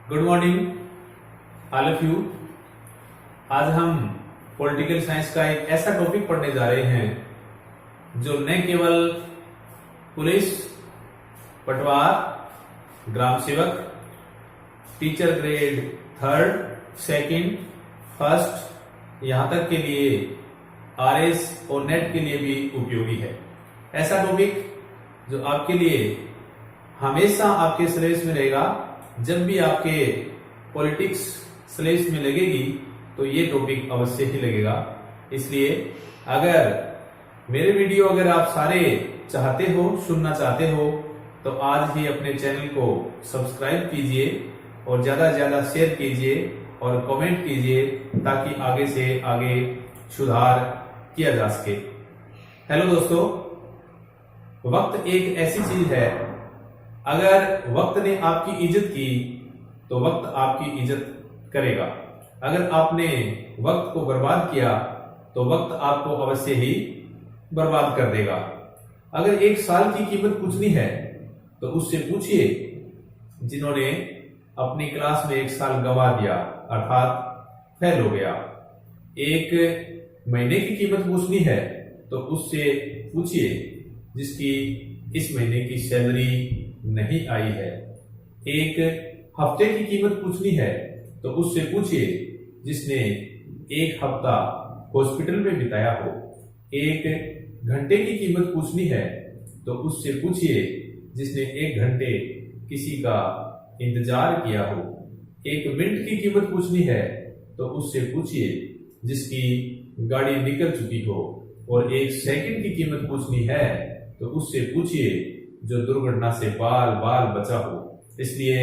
Good morning all of you. आज हम political science का एक ऐसा टॉपिक पढ़ने जा रहे हैं जो न केवल पुलिस, पटवार, ग्राम सेवक, teacher grade 3rd, 2nd, 1st यहां तक के लिए आरएस और नेट के लिए भी उपयोगी है। ऐसा टॉपिक जो आपके लिए हमेशा आपके सिलेबस में रहेगा। जब भी आपके पॉलिटिक्स सिलेबस में लगेगी तो ये टॉपिक अवश्य ही लगेगा। इसलिए अगर मेरे वीडियो अगर आप सारे चाहते हो, सुनना चाहते हो, तो आज ही अपने चैनल को सब्सक्राइब कीजिए और ज्यादा से ज्यादा शेयर कीजिए और कमेंट कीजिए ताकि आगे से आगे सुधार किया जा सके। हेलो दोस्तों, वक्त एक ऐसी चीज है, अगर वक्त ने आपकी इज्जत की तो वक्त आपकी इज्जत करेगा। अगर आपने वक्त को बर्बाद किया तो वक्त आपको अवश्य ही बर्बाद कर देगा। अगर एक साल की कीमत पूछनी है तो उससे पूछिए जिन्होंने अपनी क्लास में एक साल गंवा दिया अर्थात फेल हो गया। एक महीने की कीमत पूछनी है तो उससे पूछिए जिसकी इस महीने की सैलरी नहीं आई है। एक हफ्ते की कीमत पूछनी है तो उससे पूछिए जिसने एक हफ्ता हॉस्पिटल में बिताया हो। एक घंटे की कीमत पूछनी है तो उससे पूछिए जिसने 1 घंटे किसी का इंतजार किया हो। एक मिनट की कीमत पूछनी है तो उससे पूछिए जिसकी गाड़ी निकल चुकी हो। और 1 सेकंड की कीमत पूछनी है तो उससे पूछिए जो दुर्घटना से बाल बाल बचा हो। इसलिए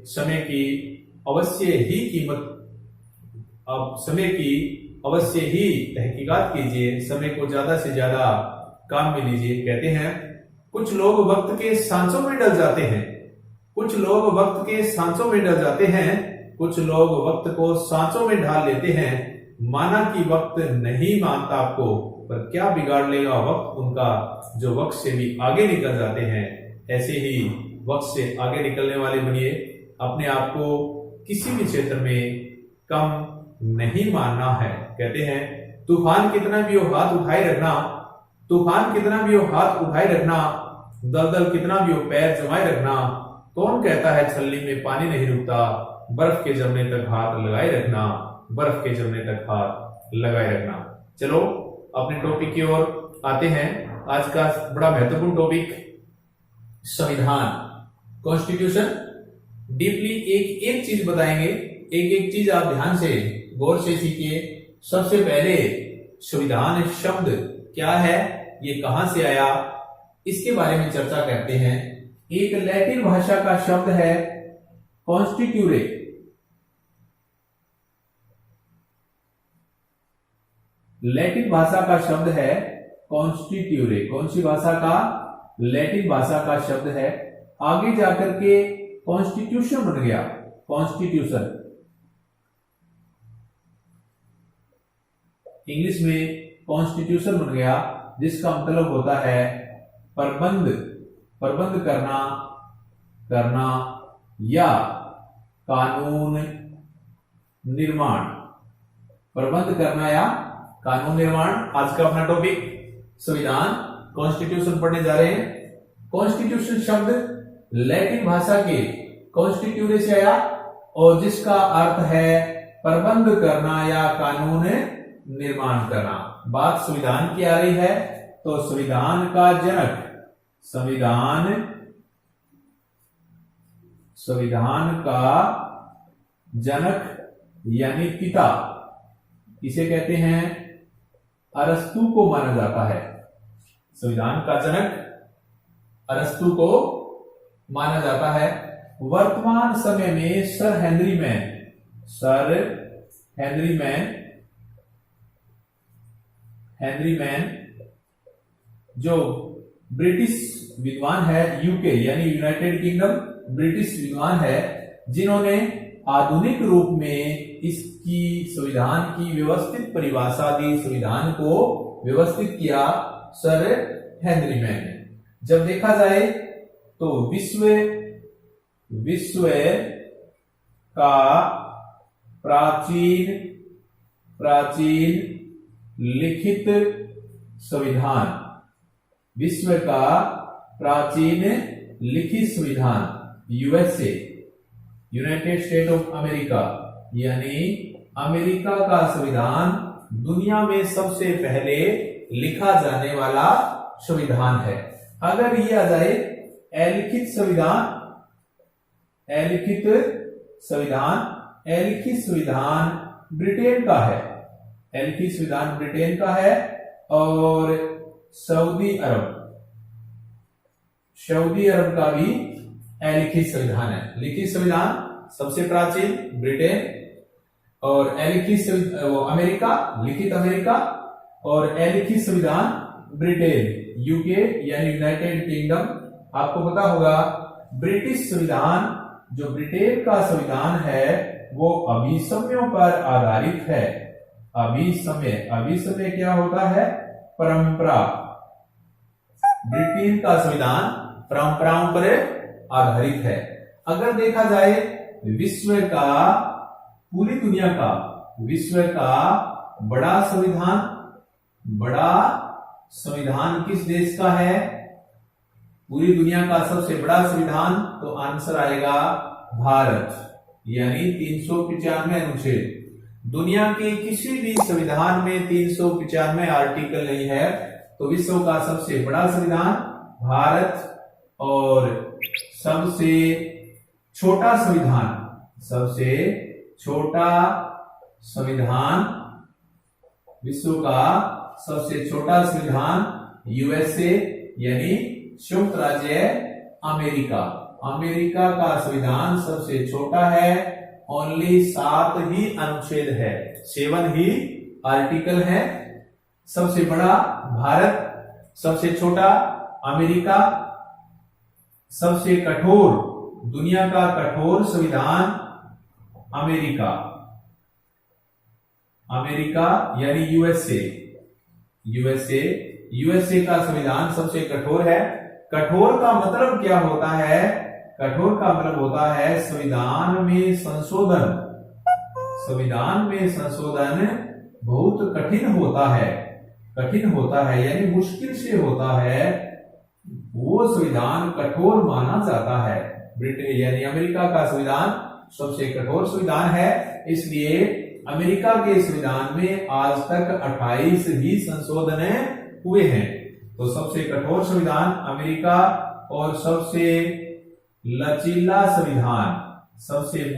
समय की अवश्य ही कीमत, अब समय की अवश्य ही तहकीकात कीजिए, समय को ज्यादा से ज्यादा काम में लीजिए। कहते हैं कुछ लोग वक्त के सांचों में डल जाते हैं, कुछ लोग वक्त के सांचों में डल जाते हैं, कुछ लोग वक्त को सांचों में ढाल लेते हैं। माना कि वक्त नहीं मानता आपको, पर क्या बिगाड़ लेगा वक्त उनका जो वक्त से भी आगे निकल जाते हैं। ऐसे ही वक्त से आगे निकलने वाले बनिए। अपने आप को किसी भी क्षेत्र में कम नहीं मानना है। कहते हैं तूफान कितना भी हो हाथ उठाए रखना, तूफान कितना भी हो हाथ उठाए रखना, दलदल कितना भी हो पैर जमाए रखना। कौन कहता है छलनी में पानी नहीं रुकता, बर्फ के जमने तक हाथ लगाए रखना, बर्फ के जमने तक हाथ लगाए रखना। चलो अपने टॉपिक की ओर आते हैं। आज का बड़ा महत्वपूर्ण टॉपिक संविधान, कॉन्स्टिट्यूशन। डीपली एक एक चीज बताएंगे, एक एक चीज आप ध्यान से गौर से सीखिए। सबसे पहले संविधान शब्द क्या है, ये कहां से आया, इसके बारे में चर्चा करते हैं। एक लैटिन भाषा का शब्द है कॉन्स्टिट्यूरे। लैटिन भाषा का शब्द है कॉन्स्टिट्यूरे। कौन सी भाषा का? लैटिन भाषा का शब्द है। आगे जाकर के कॉन्स्टिट्यूशन बन गया। कॉन्स्टिट्यूशन इंग्लिश में कॉन्स्टिट्यूशन बन गया, जिसका मतलब होता है प्रबंध, प्रबंध करना, करना या कानून निर्माण। प्रबंध करना या कानून निर्माण। आज का अपना टॉपिक संविधान, कॉन्स्टिट्यूशन पढ़ने जा रहे हैं। कॉन्स्टिट्यूशन शब्द लैटिन भाषा के कॉन्स्टिट्यूरे से आया और जिसका अर्थ है प्रबंध करना या कानून निर्माण करना। बात संविधान की आ रही है तो संविधान का जनक, संविधान का जनक यानी पिता किसे कहते हैं? अरस्तु को माना जाता है। संविधान का जनक अरस्तु को माना जाता है। वर्तमान समय में सर हेनरी मैन जो ब्रिटिश विद्वान है, यूके यानी यूनाइटेड किंगडम, ब्रिटिश विद्वान है, जिन्होंने आधुनिक रूप में इसकी संविधान की व्यवस्थित परिभाषा दी, संविधान को व्यवस्थित किया सर हेनरी मैन ने। जब देखा जाए तो विश्व का प्राचीन लिखित संविधान, विश्व का प्राचीन लिखित संविधान, USA, United state of America, यानी अमेरिका का संविधान दुनिया में सबसे पहले लिखा जाने वाला संविधान है। अगर ये आ जाए अलिखित संविधान, अलिखित संविधान ब्रिटेन का है, अलिखित संविधान ब्रिटेन का है, और सऊदी अरब का भी अलिखित संविधान है। लिखित संविधान सबसे प्राचीन ब्रिटेन, और अलिखित अमेरिका, लिखित अमेरिका, और अलिखित संविधान ब्रिटेन, यूके यानी यूनाइटेड किंगडम। आपको पता होगा ब्रिटिश संविधान, जो ब्रिटेन का संविधान है, वो अभिसमयों पर आधारित है। अभिसमय क्या होता है? परंपरा। ब्रिटेन का संविधान परंपराओं पर आधारित है। अगर देखा जाए विश्व का, पूरी दुनिया का विश्व का बड़ा संविधान किस देश का है? पूरी दुनिया का सबसे बड़ा संविधान, तो आंसर आएगा भारत, यानी 395 अनुच्छेद। दुनिया के किसी भी संविधान में 395 आर्टिकल नहीं है, तो विश्व का सबसे बड़ा संविधान भारत, और सबसे छोटा संविधान, विश्व का सबसे छोटा संविधान यूएसए, यानी संयुक्त राज्य अमेरिका। अमेरिका का संविधान सबसे छोटा है, ओनली 7 ही अनुच्छेद है, 7 ही आर्टिकल है। सबसे बड़ा भारत, सबसे छोटा अमेरिका, सबसे कठोर, दुनिया का कठोर संविधान अमेरिका यानी यूएसए का संविधान सबसे कठोर है। कठोर का मतलब क्या होता है? कठोर का मतलब होता है संविधान में संशोधन बहुत कठिन होता है, यानी मुश्किल से होता है, वो संविधान कठोर माना जाता है। ब्रिटेन यानी अमेरिका का संविधान सबसे कठोर संविधान है, इसलिए अमेरिका के संविधान में आज तक 28 ही संशोधन हुए हैं। तो सबसे कठोर संविधान अमेरिका, और सबसे लचीला संविधान, सबसे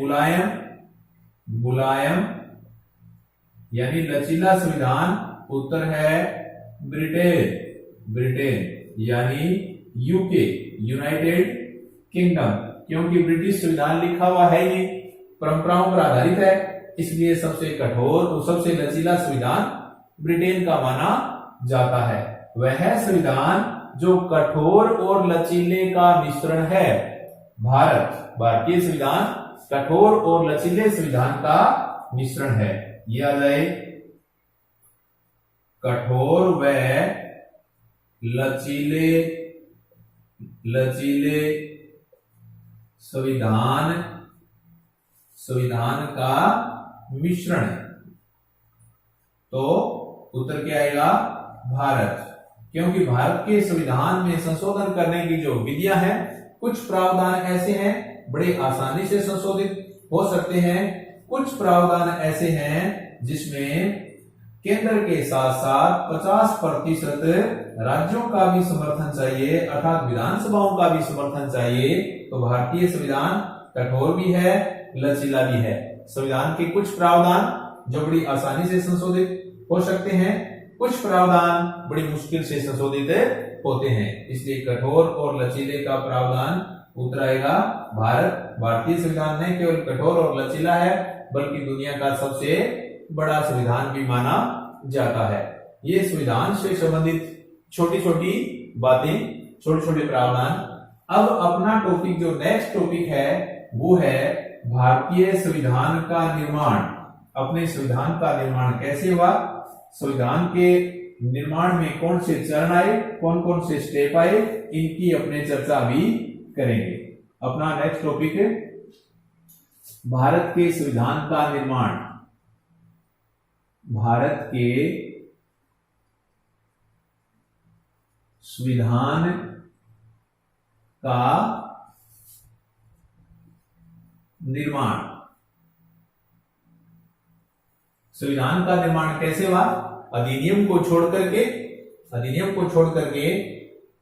मुलायम यानी लचीला संविधान उत्तर है ब्रिटेन यानी यूके, यूनाइटेड किंगडम। क्योंकि ब्रिटिश संविधान लिखा हुआ है, ये परंपराओं पर आधारित है, इसलिए सबसे कठोर और सबसे लचीला संविधान ब्रिटेन का माना जाता है। वह संविधान जो कठोर और लचीले का मिश्रण है, भारतीय संविधान कठोर और लचीले संविधान का मिश्रण है। यह आ जाए कठोर व लचीले संविधान का मिश्रण, तो उत्तर क्या आएगा? भारत। क्योंकि भारत के संविधान में संशोधन करने की जो विधियां हैं, कुछ प्रावधान ऐसे हैं बड़े आसानी से संशोधित हो सकते हैं, कुछ प्रावधान ऐसे हैं जिसमें केंद्र के साथ साथ 50% राज्यों का भी समर्थन चाहिए, अर्थात विधानसभाओं का भी समर्थन चाहिए। तो भारतीय संविधान कठोर भी है, लचीला भी है। संविधान के कुछ प्रावधान जो बड़ी आसानी से संशोधित हो सकते हैं, कुछ प्रावधान बड़ी मुश्किल से संशोधित होते हैं, इसलिए कठोर और लचीले का प्रावधान उत्तर आएगा भारत। भारतीय संविधान न केवल कठोर और लचीला है, बल्कि दुनिया का सबसे बड़ा संविधान भी माना जाता है। ये संविधान से संबंधित छोटी छोटी बातें, छोटे छोटे प्रावधान। अब अपना टॉपिक जो नेक्स्ट टॉपिक है वो है भारतीय संविधान का निर्माण। अपने संविधान का निर्माण कैसे हुआ, संविधान के निर्माण में कौन से चरण आए, कौन कौन से स्टेप आए, इनकी अपने चर्चा भी करेंगे। अपना नेक्स्ट टॉपिक है भारत के संविधान का निर्माण, भारत के संविधान का निर्माण, संविधान का निर्माण कैसे हुआ? अधिनियम को छोड़ करके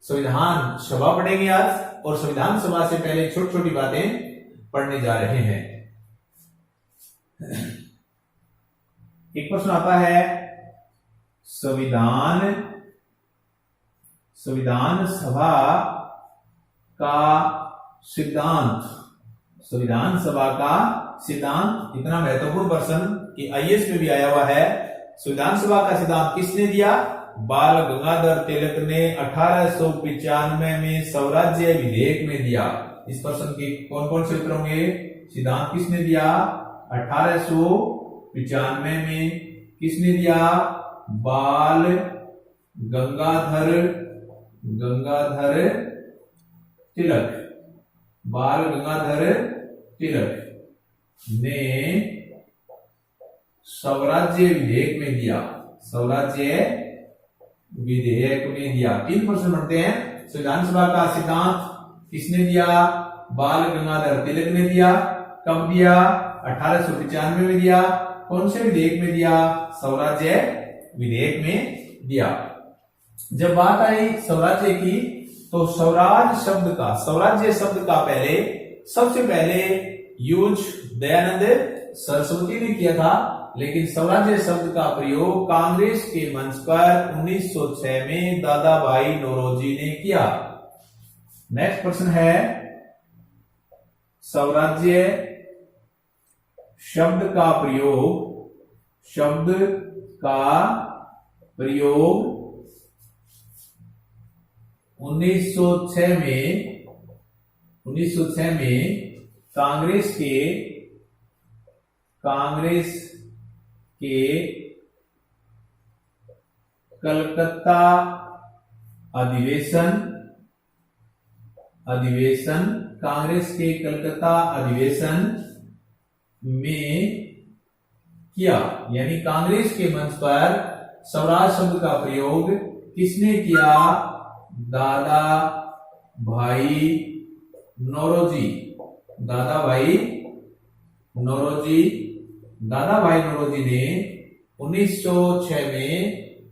संविधान सभा पढ़ेंगे आज, और संविधान सभा से पहले छोटी छोटी बातें पढ़ने जा रहे हैं। एक प्रश्न आता है, संविधान सभा का सिद्धांत, संविधान सभा का सिद्धांत, इतना महत्वपूर्ण प्रश्न कि आईएएस में भी आया हुआ है। संविधान सभा का सिद्धांत किसने दिया? बाल गंगाधर तिलक ने 1895 में स्वराज्य विधेयक में दिया। इस प्रश्न के कौन कौन से उत्तर होंगे? सिद्धांत किसने दिया? 1895 में किसने दिया? बाल गंगाधर तिलक, बाल गंगाधर तिलक ने स्वराज्य विधेयक में दिया, स्वराज्य विधेयक में दिया। 3% बनते हैं। संविधान सभा का सिद्धांत किसने दिया? बाल गंगाधर तिलक ने दिया। कब दिया? 1895 में दिया। कौन से विधेयक में दिया? स्वराज्य विधेयक में दिया। जब बात आई स्वराज्य की, तो स्वराज्य शब्द का सबसे पहले यूज दयानंद सरस्वती ने किया था, लेकिन स्वराज्य शब्द का प्रयोग कांग्रेस के मंच पर 1906 में दादा भाई नौरोजी ने किया। नेक्स्ट प्रश्न है, स्वराज्य शब्द का प्रयोग 1906 में कांग्रेस के कलकत्ता अधिवेशन, कांग्रेस के कलकत्ता अधिवेशन में किया। यानी कांग्रेस के मंच पर स्वराज शब्द का प्रयोग किसने किया? दादा भाई नौरोजी ने 1906 में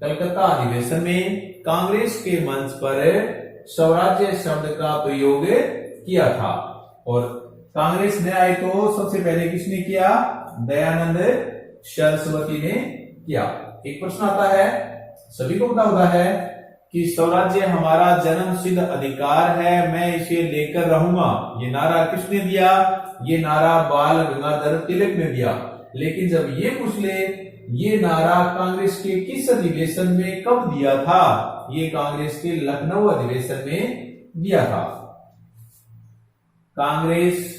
कलकत्ता अधिवेशन में कांग्रेस के मंच पर स्वराज्य शब्द का प्रयोग किया था। और कांग्रेस ने आए तो सबसे पहले किसने किया? दयानंद सरस्वती ने किया। एक प्रश्न आता है, सभी को पता होता है कि स्वराज्य हमारा जन्म सिद्ध अधिकार है, मैं इसे लेकर रहूंगा, ये नारा किसने दिया? ये नारा बाल गंगाधर तिलक ने दिया। लेकिन जब ये पूछ ले, ये नारा कांग्रेस के किस अधिवेशन में कब दिया था? ये कांग्रेस के लखनऊ अधिवेशन में दिया था। कांग्रेस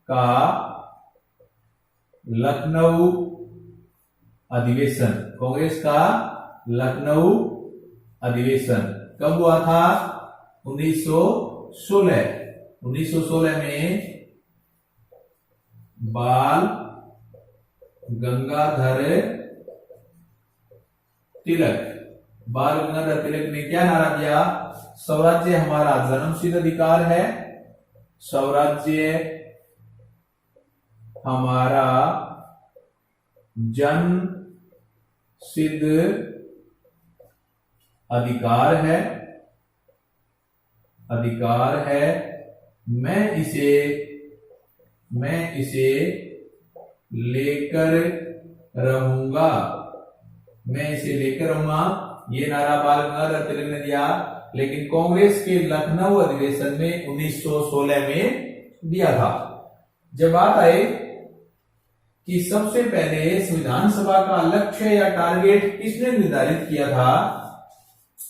का लखनऊ अधिवेशन, कांग्रेस का लखनऊ अधिवेशन कब हुआ था? 1916 में बाल गंगाधर तिलक ने क्या नारा दिया? स्वराज्य हमारा जन्मसिद्ध अधिकार है, स्वराज्य हमारा जन्म सिद्ध अधिकार है, मैं इसे लेकर रहूंगा, ये नारा बाल गंगाधर तिलक ने दिया। लेकिन कांग्रेस के लखनऊ अधिवेशन में 1916 में दिया था। जब बात आए कि सबसे पहले संविधान सभा का लक्ष्य या टारगेट किसने निर्धारित किया था?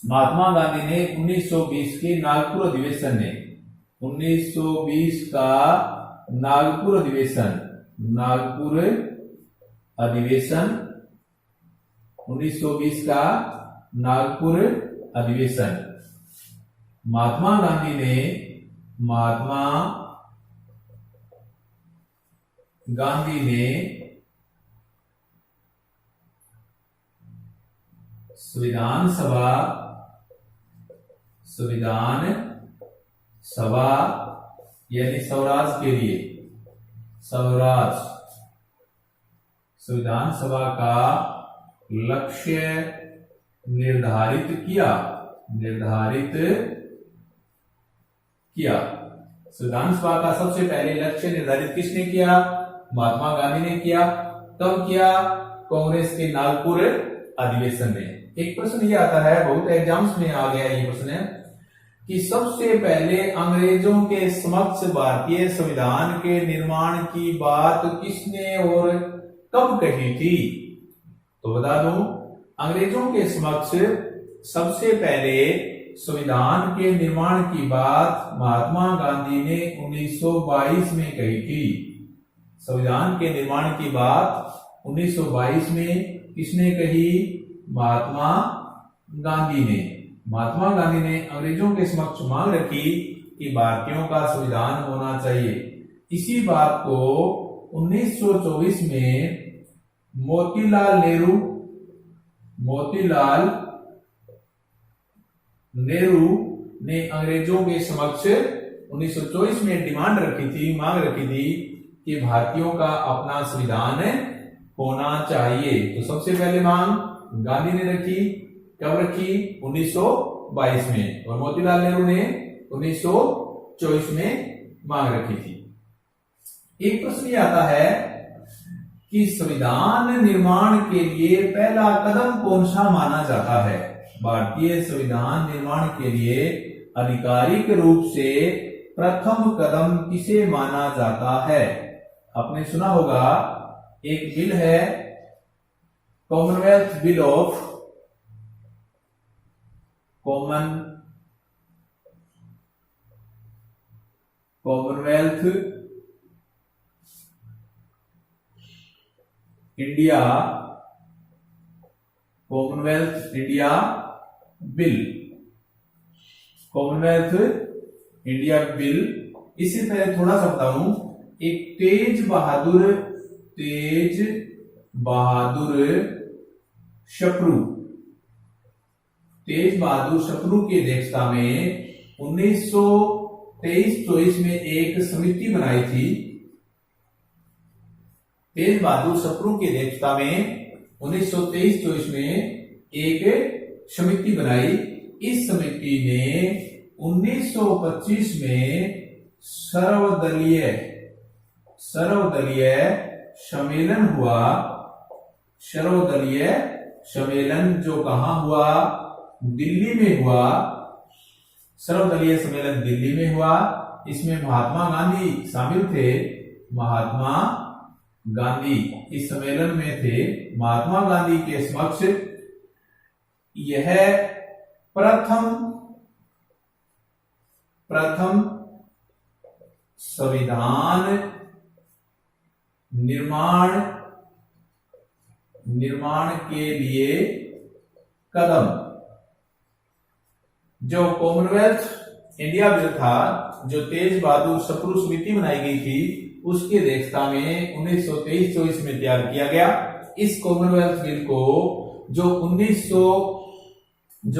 महात्मा गांधी ने 1920 के नागपुर अधिवेशन में, 1920 का नागपुर अधिवेशन 1920 का नागपुर अधिवेशन, महात्मा गांधी ने महात्मा गांधी ने संविधान सभा यानी स्वराज के लिए संविधान सभा का लक्ष्य निर्धारित किया। संविधान सभा का सबसे पहले लक्ष्य निर्धारित किसने किया? महात्मा गांधी ने किया। कब किया? कांग्रेस के नागपुर अधिवेशन में। एक प्रश्न ये आता है, बहुत एग्जाम्स में आ गया ये प्रश्न कि सबसे पहले अंग्रेजों के समक्ष भारतीय संविधान के निर्माण की बात किसने और कब कही थी? तो बता दूं, अंग्रेजों के समक्ष सबसे पहले संविधान के निर्माण की बात महात्मा गांधी ने 1922 में कही थी। संविधान के निर्माण की बात 1922 में किसने कही? महात्मा गांधी ने अंग्रेजों के समक्ष मांग रखी कि भारतीयों का संविधान होना चाहिए। इसी बात को 1924 में मोतीलाल नेहरू ने अंग्रेजों के समक्ष 1924 में मांग रखी थी कि भारतीयों का अपना संविधान होना चाहिए। तो सबसे पहले मांग गांधी ने रखी। कब रखी? 1922 में। और मोतीलाल नेहरू ने 1924 में मांग रखी थी। एक प्रश्न ये आता है कि संविधान निर्माण के लिए पहला कदम कौन सा माना जाता है? भारतीय संविधान निर्माण के लिए आधिकारिक रूप से प्रथम कदम किसे माना जाता है? आपने सुना होगा, एक बिल है Commonwealth bill of Commonwealth India bill. इससे पहले थोड़ा सा बताऊं, एक तेज बहादुर शपरू की अध्यक्षता में 1923-24 में एक समिति बनाई थी। तेज बहादुर शपरू की अध्यक्षता में 1923-24 में एक समिति बनाई। इस समिति ने 1925 में सर्वदलीय सम्मेलन हुआ। सर्वदलीय सम्मेलन जो कहां हुआ? दिल्ली में हुआ। सर्वदलीय सम्मेलन दिल्ली में हुआ। इसमें महात्मा गांधी शामिल थे। महात्मा गांधी इस सम्मेलन में थे। महात्मा गांधी के समक्ष यह प्रथम संविधान निर्माण के लिए कदम, जो कॉमनवेल्थ इंडिया बिल था, जो तेज बहादुर शपरू समिति बनाई गई थी, उसकी अध्यक्षता में 1923-24 में तैयार किया गया। इस कॉमनवेल्थ बिल को जो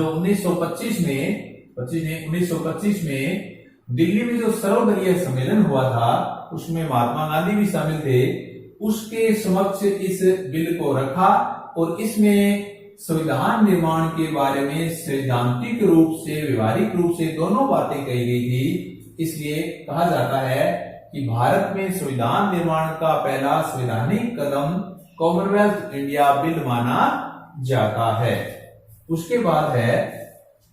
1925 में दिल्ली में जो सर्वदलीय सम्मेलन हुआ था, उसमें महात्मा गांधी भी शामिल थे। उसके समक्ष इस बिल को रखा और इसमें संविधान निर्माण के बारे में सैद्धांतिक रूप से, व्यवहारिक रूप से दोनों बातें कही गई थी। इसलिए कहा जाता है कि भारत में संविधान निर्माण का पहला संवैधानिक कदम कॉमनवेल्थ इंडिया बिल माना जाता है। उसके बाद है,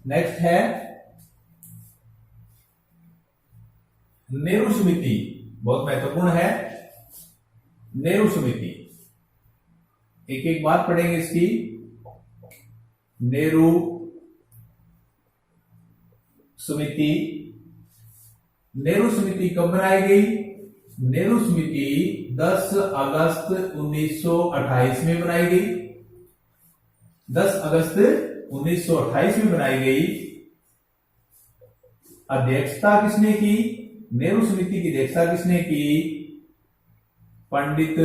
नेक्स्ट है नेहरू समिति। बहुत महत्वपूर्ण है नेहरू समिति। एक एक बात पढ़ेंगे इसकी। नेहरू समिति कब बनाई गई? नेहरू समिति 10 अगस्त 1928 में बनाई गई। 10 अगस्त 1928 में बनाई गई। अध्यक्षता किसने की? नेहरू समिति की अध्यक्षता किसने की? पंडित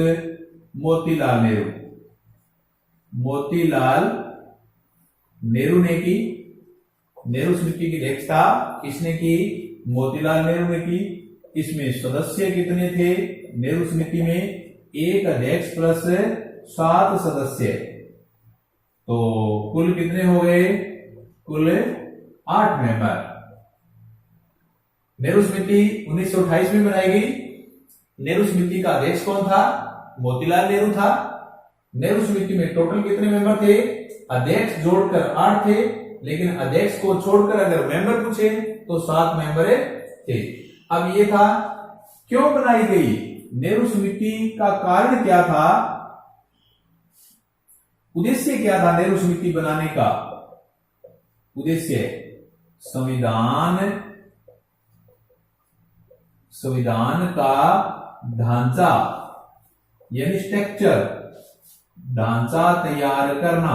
मोतीलाल नेहरू। मोतीलाल नेहरू ने की। नेहरू समिति की अध्यक्षता किसने की? मोतीलाल नेहरू ने की। इसमें सदस्य कितने थे नेहरू समिति में? एक अध्यक्ष प्लस 7 सदस्य, तो कुल कितने हो गए? कुल 8 मेंबर। नेहरू समिति 1928 में बनाई गई। नेहरू समिति का अध्यक्ष कौन था? मोतीलाल नेहरू था। नेहरू समिति में टोटल कितने मेंबर थे? अध्यक्ष जोड़कर 8 थे, लेकिन अध्यक्ष को छोड़कर अगर मेंबर पूछे तो 7 मेंबर थे। अब ये था क्यों बनाई गई? नेहरू समिति का कारण क्या था? उद्देश्य क्या था नेहरू समिति बनाने का? उद्देश्य संविधान का ढांचा यानी स्ट्रक्चर, ढांचा तैयार करना।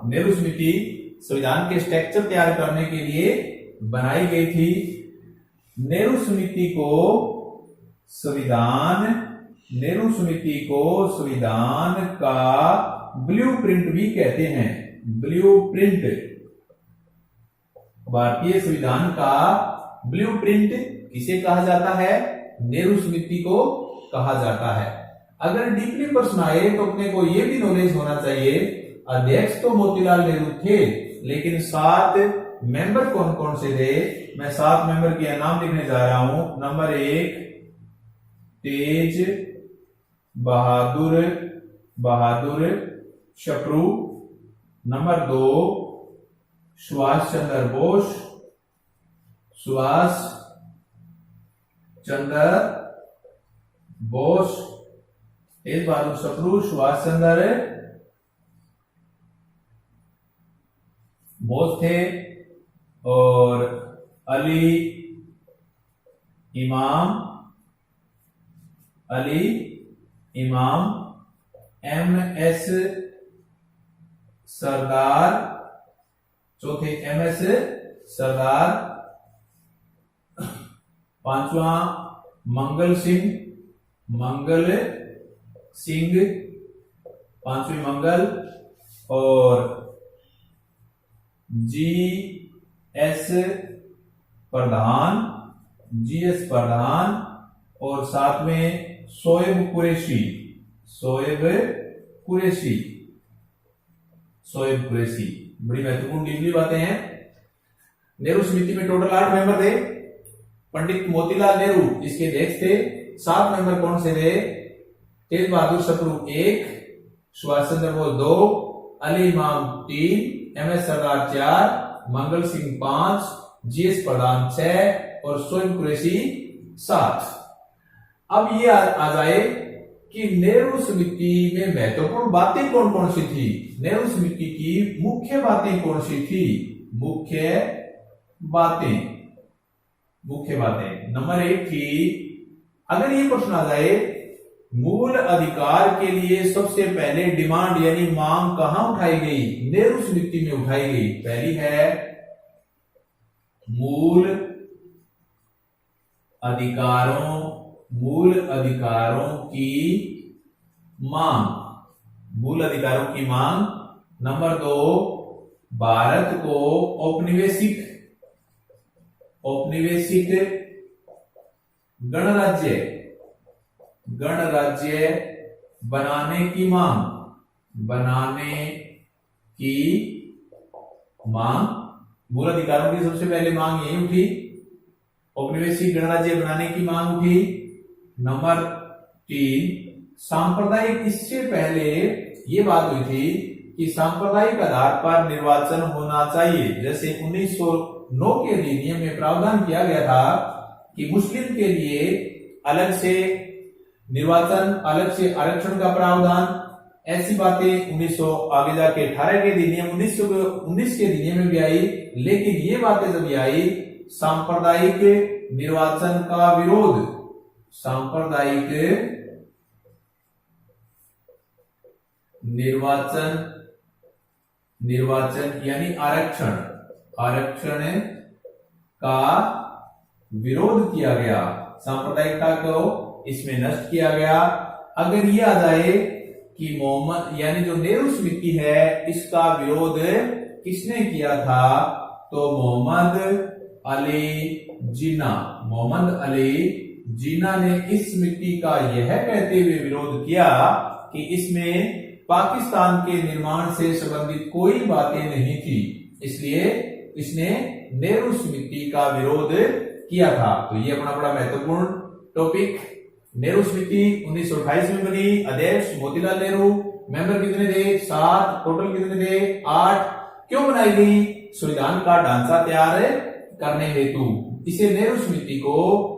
नेहरू समिति संविधान के स्ट्रक्चर तैयार करने के लिए बनाई गई थी। नेहरू समिति को संविधान का ब्लूप्रिंट भी कहते हैं। ब्लूप्रिंट, भारतीय संविधान का ब्लूप्रिंट किसे कहा जाता है? नेहरू समिति को कहा जाता है। अगर डीपली प्रश्न आए तो अपने को यह भी नॉलेज होना चाहिए, अध्यक्ष तो मोतीलाल नेहरू थे, लेकिन 7 मेंबर कौन कौन से थे? मैं 7 मेंबर के नाम लिखने जा रहा हूं। नंबर 1 तेज बहादुर शप्रू। नंबर 2 सुभाष चंद्र बोस। तेज बहादुर शप्रू, सुभाष चंद्र बोस थे। और अली इमाम MS सरदार, चौथे MS सरदार। 5वां मंगल सिंह, 5वीं मंगल। और GS प्रधान। और 7वें शोएब कुरैशी। बड़ी महत्वपूर्ण डिग्री बातें हैं। नेहरू समिति में टोटल 8 मेंबर थे। पंडित मोतीलाल नेहरू इसके अध्यक्ष थे। 7 मेंबर कौन से थे? तेज बहादुर शप्रू 1, सुभाष चंद्र बोस 2, अली इमाम 3, MS सरदार 4, मंगल सिंह 5, GS प्रधान 6 और शोएब कुरैशी 7। अब ये आ जाए कि नेहरू समिति में महत्वपूर्ण बातें कौन कौन सी थी? नेहरू समिति की मुख्य बातें कौन सी थी? मुख्य बातें नंबर 1 थी, अगर ये प्रश्न आ जाए, मूल अधिकार के लिए सबसे पहले डिमांड यानी मांग कहां उठाई गई? नेहरू समिति में उठाई गई। पहली है मूल अधिकारों की मांग। नंबर 2 भारत को औपनिवेशिक गणराज्य बनाने की मांग। मूल अधिकारों की सबसे पहले मांग यही उठी, औपनिवेशिक गणराज्य बनाने की मांग उठी। नंबर 3 सांप्रदायिक, इससे पहले ये बात हुई थी कि सांप्रदायिक आधार पर निर्वाचन होना चाहिए। जैसे 1909 के अधिनियम में प्रावधान किया गया था कि मुस्लिम के लिए अलग से निर्वाचन, अलग से आरक्षण का प्रावधान, ऐसी बातें 1900 आगे जाके 18 के अधिनियम 1919 के अधिनियम में भी आई। लेकिन ये बातें जब आई, सांप्रदायिक निर्वाचन का विरोध, सांप्रदायिक निर्वाचन यानी आरक्षण का विरोध किया गया, सांप्रदायिकता को इसमें नष्ट किया गया। अगर ये आ जाए कि मोहम्मद यानी जो नेहरू समिति है इसका विरोध किसने किया था, तो मोहम्मद अली जिन्ना ने इस समिति का यह कहते हुए विरोध किया कि इसमें पाकिस्तान के निर्माण से संबंधित कोई बातें नहीं थी, इसलिए इसने नेहरू समिति का विरोध किया था। तो ये अपना बड़ा महत्वपूर्ण टॉपिक। नेहरू समिति 1928 में बनी, अध्यक्ष मोतीलाल नेहरू, मेंबर कितने थे 7, टोटल कितने थे 8। क्यों बनाई गई? संविधान का ढांचा तैयार करने हेतु। इसे नेहरू समिति को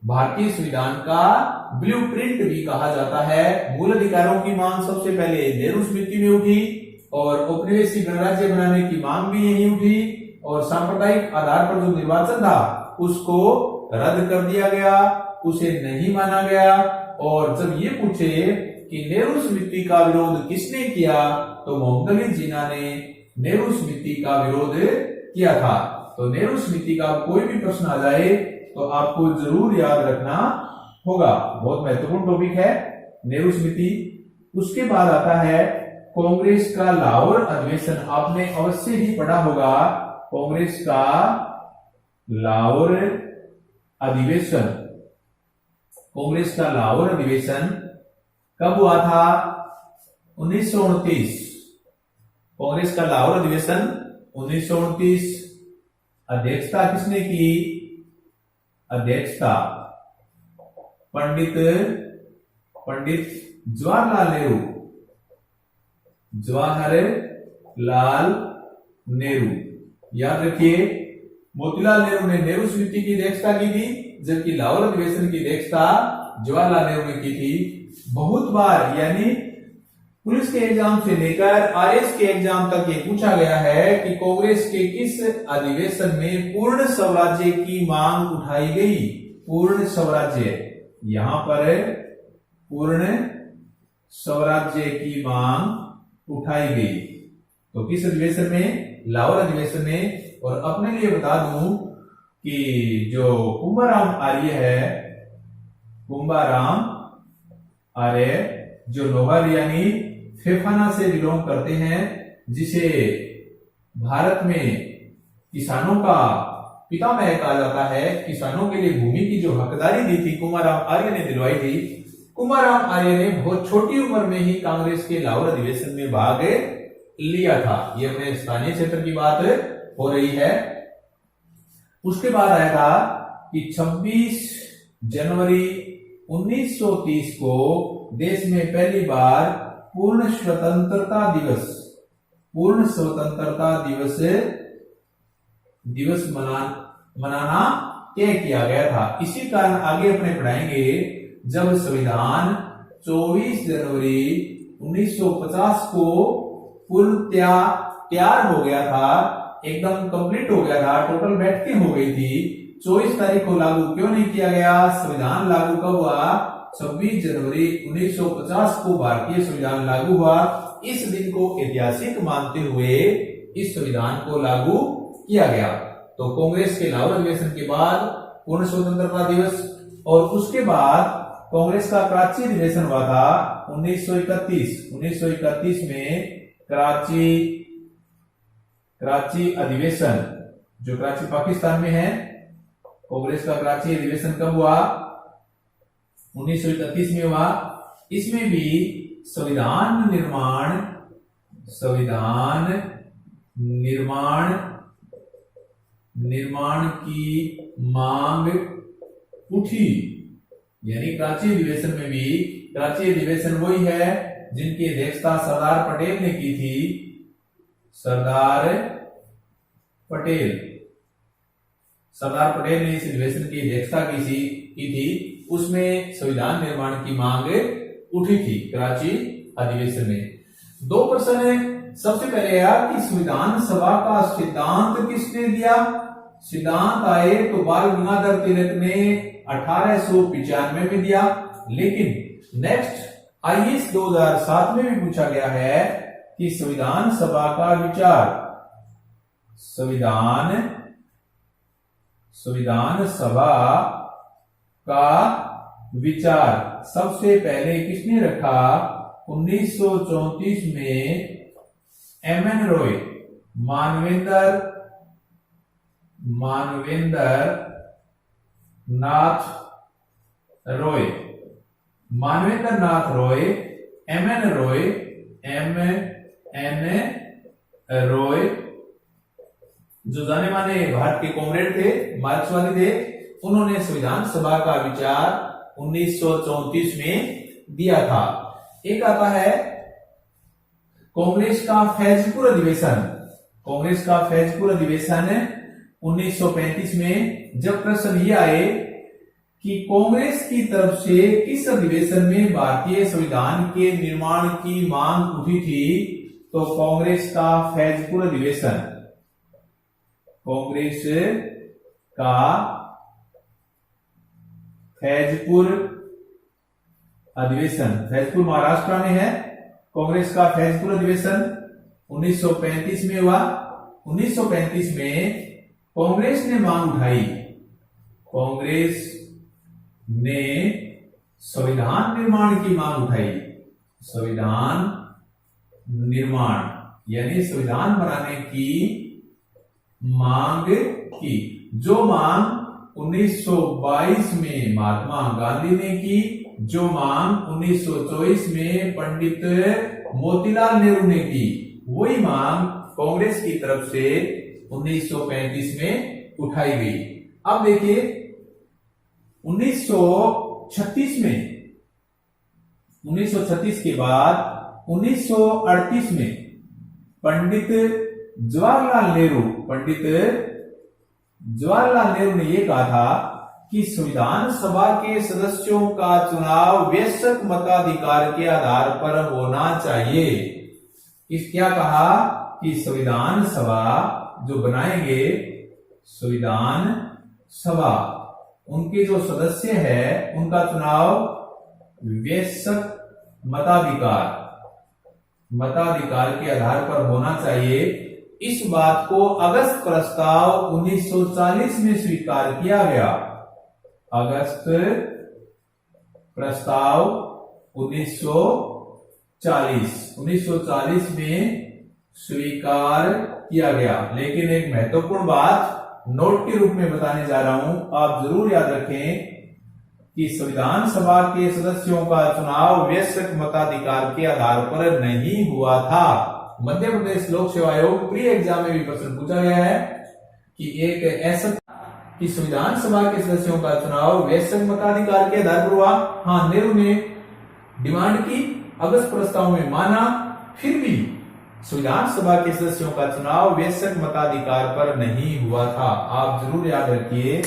भारतीय संविधान का ब्लूप्रिंट भी कहा जाता है। मूल अधिकारों की मांग सबसे पहले नेहरू समिति में उठी और औपनिवेशिक गणराज्य बनाने की मांग भी यही उठी, और सांप्रदायिक आधार पर जो निर्वाचन था उसको रद्द कर दिया गया, उसे नहीं माना गया। और जब ये पूछे कि नेहरू समिति का विरोध किसने किया, तो मोहम्मद अली जिन्ना ने नेहरू समिति का विरोध किया था। तो नेहरू समिति का कोई भी प्रश्न आ जाए तो आपको जरूर याद रखना होगा, बहुत महत्वपूर्ण टॉपिक है नेहरू समिति। उसके बाद आता है कांग्रेस का लाहौर अधिवेशन। आपने अवश्य ही पढ़ा होगा कांग्रेस का लाहौर अधिवेशन। कांग्रेस का लाहौर अधिवेशन कब हुआ था? 1929। कांग्रेस का लाहौर अधिवेशन 1929। अध्यक्षता किसने की? अध्यक्षता पंडित जवाहरलाल नेहरू। जवाहरलाल नेहरू, याद रखिए। मोतीलाल नेहरू ने नेहरू समिति की अध्यक्षता की थी, जबकि लाहौर अधिवेशन की अध्यक्षता जवाहरलाल नेहरू ने की थी। बहुत बार यानी पुलिस के एग्जाम से लेकर आईएएस के एग्जाम तक ये पूछा गया है कि कांग्रेस के किस अधिवेशन में पूर्ण स्वराज्य की मांग उठाई गई? पूर्ण स्वराज्य, यहां पर पूर्ण स्वराज्य की मांग उठाई गई। तो किस अधिवेशन में? लाहौर अधिवेशन में। और अपने लिए बता दूं कि जो कुंभाराम आर्य है, कुंभाराम आर्य जो लोहार यानी फेफाना से बिलोंग करते हैं, जिसे भारत में किसानों का पितामह कहा जाता है, किसानों के लिए भूमि की जो हकदारी दी थी कुंभाराम आर्य ने दिलवाई थी। कुंभाराम आर्य ने बहुत छोटी उम्र में ही कांग्रेस के लाहौर अधिवेशन में भाग लिया था। ये अपने स्थानीय क्षेत्र की बात हो रही है। उसके बाद आएगा कि 26 जनवरी 1930 को देश में पहली बार पूर्ण स्वतंत्रता दिवस मनाना तय किया गया था। इसी कारण आगे अपने पढ़ाएंगे, जब संविधान 24 जनवरी 1950 को पूर्ण तैयार हो गया था, एकदम कंप्लीट हो गया था, टोटल बैठकें हो गई थी, 24 तारीख को लागू क्यों नहीं किया गया? संविधान लागू कब हुआ? 26 जनवरी 1950 को भारतीय संविधान लागू हुआ। इस दिन को ऐतिहासिक मानते हुए इस संविधान को लागू किया गया। तो कांग्रेस के लाहौर अधिवेशन के बाद पूर्ण स्वतंत्रता दिवस, और उसके बाद कांग्रेस का कराची अधिवेशन हुआ था 1931 में। कराची अधिवेशन जो कराची पाकिस्तान में है, कांग्रेस का कराची अधिवेशन कब हुआ? 1931 में हुआ। इसमें भी संविधान निर्माण की मांग उठी। यानी कराची अधिवेशन में भी, कराची अधिवेशन वही है जिनकी अध्यक्षता सरदार पटेल ने की थी। सरदार पटेल ने इस अधिवेशन की अध्यक्षता की थी। उसमें संविधान निर्माण की मांग उठी थी कराची अधिवेशन में। 2 प्रश्न है। सबसे पहले यार कि संविधान सभा का सिद्धांत किसने दिया? सिद्धांत आए तो बाल गंगाधर तिलक ने 1895 में दिया। लेकिन नेक्स्ट आईएएस 2007 में भी पूछा गया है कि संविधान सभा का विचार संविधान सभा का विचार सबसे पहले किसने रखा? 1934 में एमएन रॉय, मानवेंद्र नाथ रॉय, एमएन रॉय, जो जाने माने भारत के कॉमरेड थे, मार्क्सवादी थे, उन्होंने संविधान सभा का विचार 1934 में दिया था। एक आता है कांग्रेस का फैजपुर अधिवेशन 1935 में। जब प्रश्न ये आए कि कांग्रेस की तरफ से किस अधिवेशन में भारतीय संविधान के निर्माण की मांग उठी थी, तो कांग्रेस का फैजपुर अधिवेशन, फैजपुर महाराष्ट्र में है। कांग्रेस का फैजपुर अधिवेशन 1935 में हुआ। 1935 में कांग्रेस ने मांग उठाई, कांग्रेस ने संविधान निर्माण की मांग उठाई, संविधान निर्माण यानी संविधान बनाने की मांग की, जो मांग 1922 में महात्मा गांधी ने की, जो मांग 1924 में पंडित मोतीलाल नेहरू ने की, वही मांग कांग्रेस की तरफ से 1935 में उठाई गई। अब देखिए 1936 के बाद 1938 में पंडित जवाहरलाल नेहरू ने यह कहा था कि संविधान सभा के सदस्यों का चुनाव वयस्क मताधिकार के आधार पर होना चाहिए। इस क्या कहा कि संविधान सभा जो बनाएंगे, संविधान सभा उनके जो सदस्य है उनका चुनाव वयस्क मताधिकार के आधार पर होना चाहिए। इस बात को अगस्त प्रस्ताव 1940 में स्वीकार किया गया। अगस्त प्रस्ताव 1940 में स्वीकार किया गया। लेकिन एक महत्वपूर्ण बात नोट के रूप में बताने जा रहा हूं, आप जरूर याद रखें कि संविधान सभा के सदस्यों का चुनाव वयस्क मताधिकार के आधार पर नहीं हुआ था। मध्य प्रदेश लोक सेवा आयोग प्री एग्जाम में भी प्रश्न पूछा गया है कि एक ऐसा कि संविधान सभा के सदस्यों का चुनाव वयस्क मताधिकार के आधार पर हुआ। हाँ, नेहरू ने डिमांड की, अगस्त प्रस्ताव में माना, फिर भी संविधान सभा के सदस्यों का चुनाव वयस्क मताधिकार पर नहीं हुआ था। आप जरूर याद रखिए।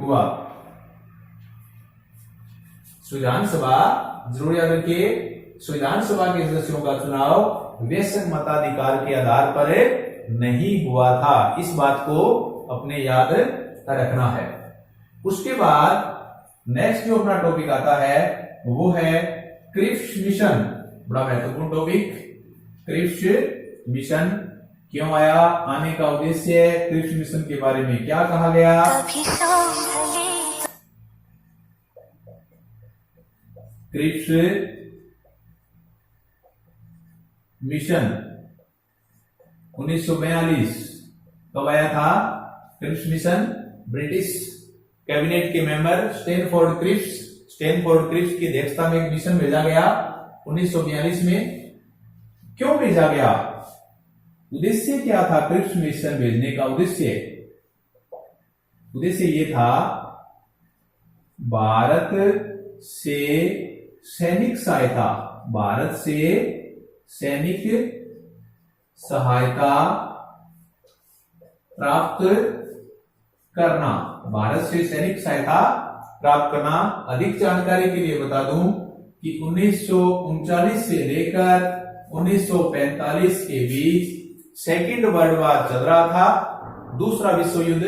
हुआ संविधान सभा, जरूर याद रखिए, संविधान सभा के सदस्यों का चुनाव वयस्क मताधिकार के आधार पर नहीं हुआ था। इस बात को अपने याद रखना है। उसके बाद नेक्स्ट जो अपना टॉपिक आता है वो है क्रिप्स मिशन। बड़ा महत्वपूर्ण टॉपिक, क्रिप्स मिशन क्यों आया, आने का उद्देश्य, क्रिप्स मिशन के बारे में क्या कहा गया। क्रिप्स मिशन 1942 कब आया था। क्रिप्स मिशन ब्रिटिश कैबिनेट के मेंबर स्टैनफोर्ड क्रिप्स की अध्यक्षता में एक मिशन भेजा गया 1942 में। क्यों भेजा गया, उद्देश्य क्या था क्रिप्स मिशन भेजने का उद्देश्य ये था, भारत से सैनिक सहायता प्राप्त करना, भारत से सैनिक सहायता प्राप्त करना। अधिक जानकारी के लिए बता दूं कि 1939 से लेकर 1945 के बीच सेकेंड वर्ल्ड वॉर चल रहा था, दूसरा विश्व युद्ध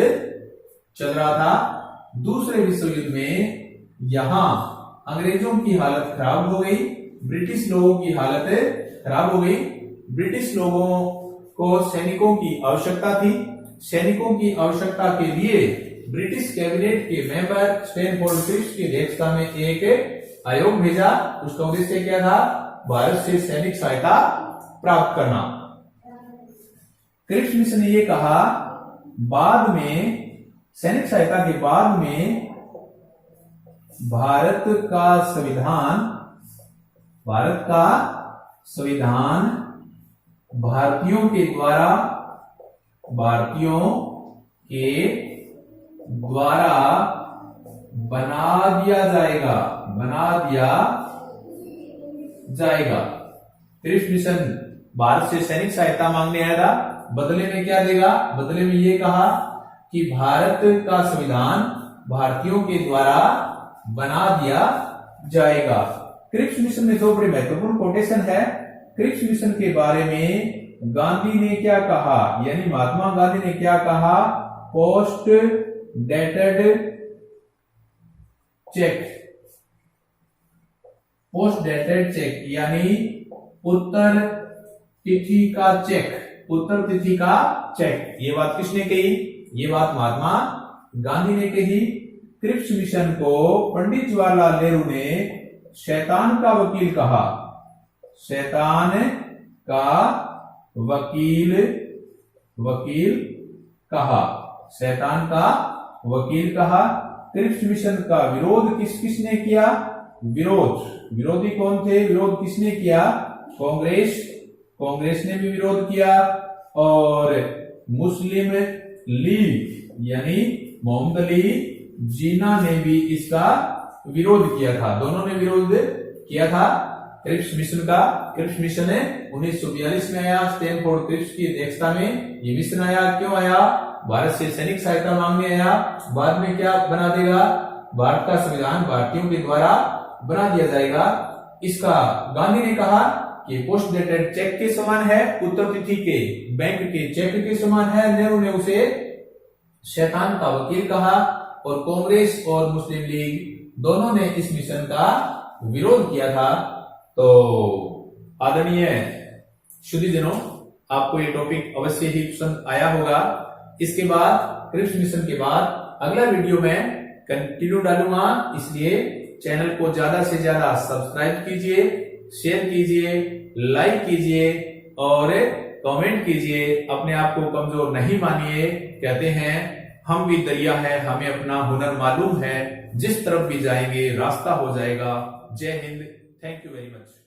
चल रहा था। दूसरे विश्व युद्ध में यहां अंग्रेजों की हालत खराब हो गई, ब्रिटिश लोगों की हालत खराब हो गई। ब्रिटिश लोगों को सैनिकों की आवश्यकता थी। सैनिकों की आवश्यकता के लिए ब्रिटिश कैबिनेट के मेंबर स्टैनफोर्ड क्रिप्स की अध्यक्षता में एक आयोग भेजा। उसका उद्देश्य क्या था? भारत से सैनिक सहायता प्राप्त करना। क्रिप्स मिशन ने यह कहा, बाद में सैनिक सहायता के बाद में भारत का संविधान भारतीयों के द्वारा बना दिया जाएगा। क्रिप्स मिशन भारत से सैनिक सहायता मांगने आया था। बदले में क्या देगा? बदले में यह कहा कि भारत का संविधान भारतीयों के द्वारा बना दिया जाएगा। क्रिप्स मिशन में दो बड़े महत्वपूर्ण कोटेशन है। क्रिप्स मिशन के बारे में गांधी ने क्या कहा, यानी महात्मा गांधी ने क्या कहा? पोस्ट डेटेड चेक यानी उत्तर तिथि का चेक। ये बात किसने कही? ये बात महात्मा गांधी ने कही। क्रिप्स मिशन को पंडित जवाहरलाल नेहरू ने शैतान का वकील कहा। शैतान का वकील कहा। क्रिप्स मिशन का विरोध किसने किया? विरोधी कौन थे? विरोध किसने किया? कांग्रेस ने भी विरोध किया और मुस्लिम लीग यानी मोहम्मद अली जिन्ना ने भी इसका विरोध किया था। दोनों ने विरोध किया था क्रिप्स मिशन का। क्रिप्स मिशन 1942 में आया, स्टैनफोर्ड क्रिप्स की अध्यक्षता में ये मिशन आया। क्यों आया? भारत से सैनिक सहायता मांगने आया। बाद में क्या बना देगा? भारत का संविधान भारतीयों के द्वारा बना दिया जाएगा। इसका गांधी ने कहा कि पोस्ट डेटेड चेक के समान है, उत्तर तिथि के बैंक के चेक के समान है। नेहरू ने उसे शैतान का वकील कहा और कांग्रेस और मुस्लिम लीग दोनों ने इस मिशन का विरोध किया था। तो आदरणीय शुद्धिजनों, आपको ये टॉपिक अवश्य ही पसंद आया होगा। इसके बाद क्रिप्स मिशन के बाद अगला वीडियो में कंटिन्यू डालूंगा, इसलिए चैनल को ज्यादा से ज्यादा सब्सक्राइब कीजिए, शेयर कीजिए, लाइक कीजिए और कमेंट कीजिए। अपने आप को कमजोर नहीं मानिए। कहते हैं हम भी दरिया है, हमें अपना हुनर मालूम है, जिस तरफ भी जाएंगे रास्ता हो जाएगा। जय Hind. Thank you very much.